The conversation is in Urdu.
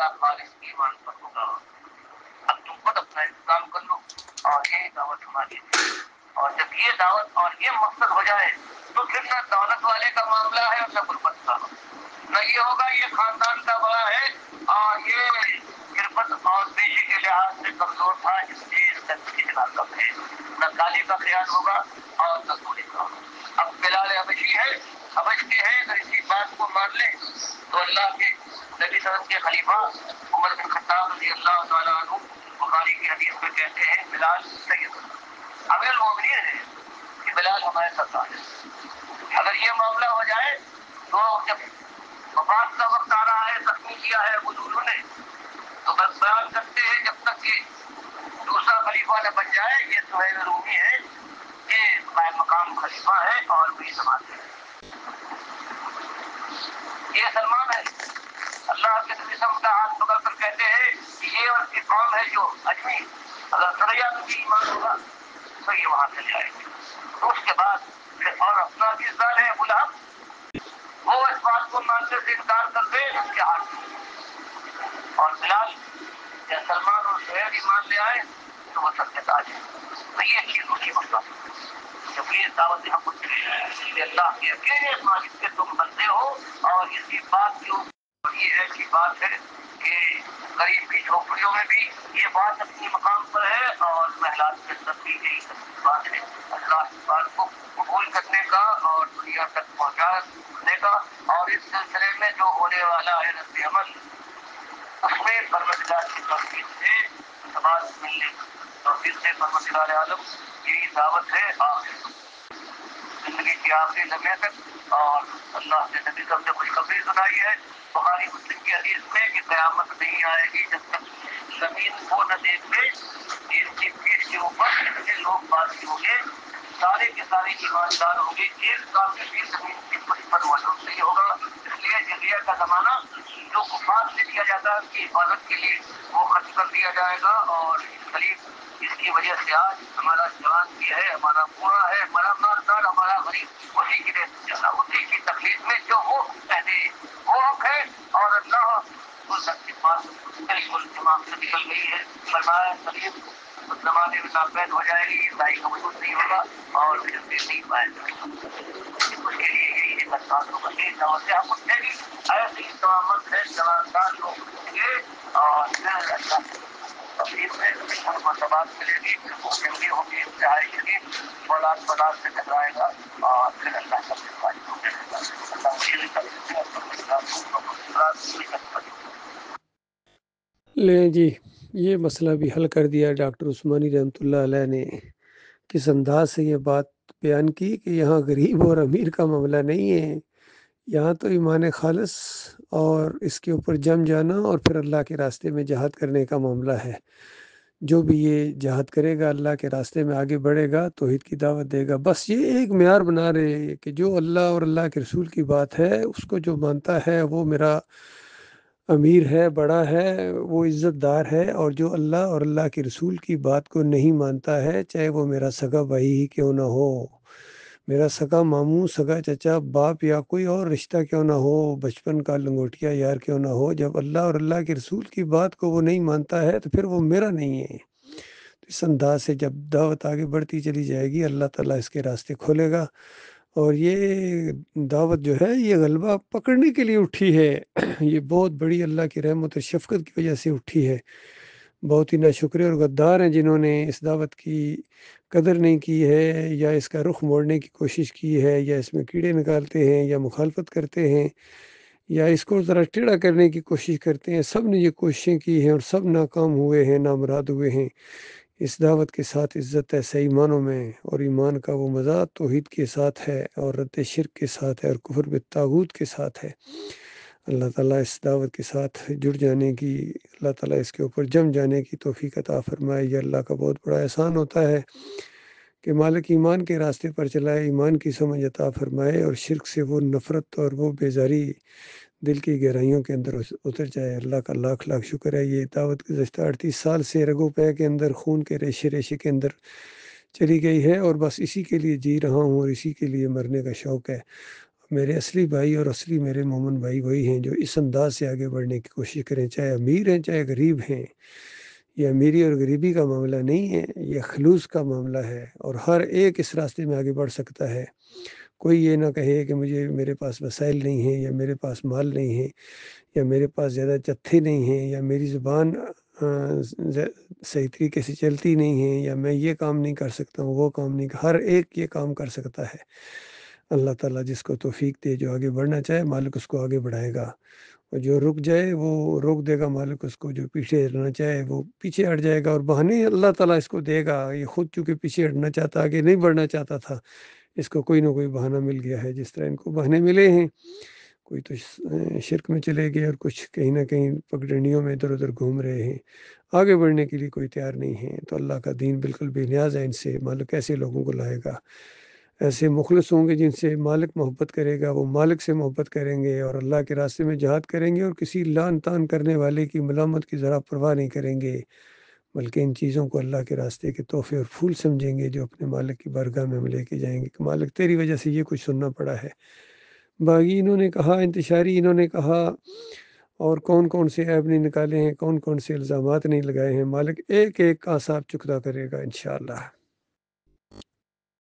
اللہ خالص ایمان پر ہوگا. اب تم خود اپنا انتظام کر لو اور یہ دعوت ہماری ہے. اور جب یہ دعوت اور یہ مقصد ہو جائے تو پھر نہ دولت والے کا معاملہ ہے اور نہ غربت کا. نہ یہ ہوگا یہ خاندان کا بڑا ہے اور یہ غربت اور پیشے کے لحاظ سے کمزور تھا اس لیے اس کا اتنا کم ہے. نہ کالی کا خیال ہوگا اور نہ سونے کا. اب بلال حبشی ہے، حبش کے ہیں، اگر اسی بات کو مان لیں تو اللہ کے نبی صلی اللہ علیہ وسلم کے خلیفہ عمر بن خطاب رضی اللہ تعالیٰ عنہ بخاری کی حدیث میں کہتے ہیں بلال سید امیر المومنین ہے کہ بلال ہمارے سردار ہے. اگر یہ معاملہ ہو جائے تو جب وفات کا وقت آ رہا ہے، زخمی کیا ہے حضور نے، تو بس بیان کرتے ہیں جب تک کہ دوسرا خلیفہ نہ بن جائے یہ سہیل رومی ہے، یہ قائم مقام خلیفہ ہے اور وہی سماج ہے. یہ سلمان ہے. اللہ کے نبی صلی اللہ علیہ وسلم کا ہاتھ پکڑ کر کہتے ہیں کہ یہ اور کی قوم ہے جو اجمی اگر سریا بھی ایمان ہوگا تو یہ وہاں سے جائے گی. تو اس کے بعد پھر اور اپنا بھی ظال ہے غلام، وہ اس بات کو ماننے سے انکار کر دے اس کے ہاتھ میں. اور بلال یا سلمان اور سہیل ایمان لے آئے تو وہ سب کے تاج ہے. تو یہ چیز اسی مقصد جب یہ دعوت حق کہ اللہ کے اکیلے مالک کے تم بندے ہو. اور اسی بات کے اوپر یہ ایسی بات ہے کہ غریب کی جھوپڑیوں میں بھی یہ بات اپنی مقام پر ہے اور محلات کے اندر بھی یہی بات ہے اللہ کی بات کو قبول کرنے کا اور دنیا تک پہنچانے کا. اور اس سلسلے میں جو ہونے والا ہے رد عمل اس میں پروردگار کی توفیق سے سماج ملنے توفیق سے پروردگار عالم یہی دعوت ہے آخر زندگی کی آخری لمحے تک. اور اللہ کے نبی صاحب نے خوشخبری سنائی ہے بخاری مسلم کی حدیث میں کہ قیامت نہیں آئے گی جب تک زمین کو نہ دیکھ لے. اس کی پیٹھ کے اوپر جتنے لوگ باقی ہوں گے سارے کے سارے ایماندار ہوں گے. ایک کافی بھی زمین کی پشت پر موجود نہیں ہوگا. اس لیے جزیہ کا زمانہ جو کفار سے دیا جاتا ہے اس کی حفاظت کے لیے وہ خرچ کر دیا جائے گا. اور قریب اس کی وجہ سے آج ہمارا جوان بھی ہے، ہمارا بوڑھا ہے، ہمارا مالدار، ہمارا غریب اسی کی اسی کی تکلیف میں جو وہ کہتے وہ حق ہے. اور اللہ کی بات بالکل دماغ سے نکل گئی ہے. فرمایا قریب اس زمانے میں ناپید ہو جائے گی، عیسائی کا وجود نہیں ہوگا اور پھر بھی نہیں پائے گا. اس کے لیے یہی ایک احساس ہوگا کہ سے ہم اٹھے گی ایسی تمامت ہے جواندار لوگ اٹھیں گے اور پھر اللہ تقریب میں ہم مرتبات ملے گی، پھر وہ جنگی ہوگی انتہائی شدید فولاد فولاد سے ٹکرائے گا اور پھر اللہ کا فائدہ ہو جائے گا. اللہ مجھے لیں جی یہ مسئلہ بھی حل کر دیا ڈاکٹر عثمانی رحمۃ اللہ علیہ نے. کس انداز سے یہ بات بیان کی کہ یہاں غریب اور امیر کا معاملہ نہیں ہے، یہاں تو ایمان خالص اور اس کے اوپر جم جانا اور پھر اللہ کے راستے میں جہاد کرنے کا معاملہ ہے. جو بھی یہ جہاد کرے گا اللہ کے راستے میں آگے بڑھے گا توحید کی دعوت دے گا. بس یہ ایک معیار بنا رہے ہیں کہ جو اللہ اور اللہ کے رسول کی بات ہے اس کو جو مانتا ہے وہ میرا امیر ہے، بڑا ہے، وہ عزت دار ہے. اور جو اللہ اور اللہ کے رسول کی بات کو نہیں مانتا ہے چاہے وہ میرا سگا بھائی ہی کیوں نہ ہو، میرا سگا ماموں، سگا چچا، باپ یا کوئی اور رشتہ کیوں نہ ہو، بچپن کا لنگوٹیا یار کیوں نہ ہو، جب اللہ اور اللہ کے رسول کی بات کو وہ نہیں مانتا ہے تو پھر وہ میرا نہیں ہے. تو اس انداز سے جب دعوت آگے بڑھتی چلی جائے گی اللہ تعالیٰ اس کے راستے کھولے گا. اور یہ دعوت جو ہے یہ غلبہ پکڑنے کے لیے اٹھی ہے. یہ بہت بڑی اللہ کی رحمت اور شفقت کی وجہ سے اٹھی ہے. بہت ہی ناشکرے اور غدار ہیں جنہوں نے اس دعوت کی قدر نہیں کی ہے یا اس کا رخ موڑنے کی کوشش کی ہے یا اس میں کیڑے نکالتے ہیں یا مخالفت کرتے ہیں یا اس کو ذرا ٹیڑھا کرنے کی کوشش کرتے ہیں. سب نے یہ کوششیں کی ہیں اور سب ناکام ہوئے ہیں، نامراد ہوئے ہیں. اس دعوت کے ساتھ عزت ہے صحیح معنوں میں، اور ایمان کا وہ مزہ توحید کے ساتھ ہے اور رد شرک کے ساتھ ہے اور کفر بالطاغوت کے ساتھ ہے. اللہ تعالیٰ اس دعوت کے ساتھ جڑ جانے کی، اللہ تعالیٰ اس کے اوپر جم جانے کی توفیق عطا فرمائے. یہ اللہ کا بہت بڑا احسان ہوتا ہے کہ مالک ایمان کے راستے پر چلائے، ایمان کی سمجھ عطا فرمائے اور شرک سے وہ نفرت اور وہ بیزاری دل کی گہرائیوں کے اندر اتر جائے. اللہ کا لاکھ لاکھ شکر ہے. یہ دعوت گزشتہ 38 سال سے رگو پے کے اندر، خون کے ریشے ریشے کے اندر چلی گئی ہے اور بس اسی کے لیے جی رہا ہوں اور اسی کے لیے مرنے کا شوق ہے. میرے اصلی بھائی اور اصلی میرے مومن بھائی وہی ہیں جو اس انداز سے آگے بڑھنے کی کوشش کریں، چاہے امیر ہیں چاہے غریب ہیں۔ یہ امیری اور غریبی کا معاملہ نہیں ہے، یہ خلوص کا معاملہ ہے، اور ہر ایک اس راستے میں آگے بڑھ سکتا ہے۔ کوئی یہ نہ کہے کہ میرے پاس وسائل نہیں ہیں، یا میرے پاس مال نہیں ہے، یا میرے پاس زیادہ جتھے نہیں ہیں، یا میری زبان صحیح طریقے سے چلتی نہیں ہے، یا میں یہ کام نہیں کر سکتا ہوں، وہ کام نہیں، ہر ایک یہ کام کر سکتا ہے۔ اللہ تعالیٰ جس کو توفیق دے، جو آگے بڑھنا چاہے مالک اس کو آگے بڑھائے گا، اور جو رک جائے وہ روک دے گا مالک اس کو، جو پیچھے ہٹنا چاہے وہ پیچھے ہٹ جائے گا، اور بہانے اللہ تعالیٰ اس کو دے گا۔ یہ خود چونکہ پیچھے ہٹنا چاہتا، آگے نہیں بڑھنا چاہتا تھا، اس کو کوئی نہ کوئی بہانہ مل گیا ہے، جس طرح ان کو بہانے ملے ہیں۔ کوئی تو شرک میں چلے گئے، اور کچھ کہیں نہ کہیں پگڈنڈیوں میں ادھر ادھر گھوم رہے ہیں، آگے بڑھنے کے لیے کوئی تیار نہیں ہے۔ تو اللہ کا دین بالکل بے نیاز ہے ان سے۔ مالک ایسے لوگوں کو لائے گا، ایسے مخلص ہوں گے جن سے مالک محبت کرے گا، وہ مالک سے محبت کریں گے، اور اللہ کے راستے میں جہاد کریں گے، اور کسی لان تان کرنے والے کی ملامت کی ذرا پرواہ نہیں کریں گے، بلکہ ان چیزوں کو اللہ کے راستے کے تحفے اور پھول سمجھیں گے، جو اپنے مالک کی بارگاہ میں ہم لے کے جائیں گے کہ مالک تیری وجہ سے یہ کچھ سننا پڑا ہے۔ باغی انہوں نے کہا، انتشاری انہوں نے کہا، اور کون کون سے عیب نہیں نکالے ہیں، کون کون سے الزامات نہیں لگائے ہیں، مالک ایک ایک کا حساب چکتا کرے گا انشاءاللہ۔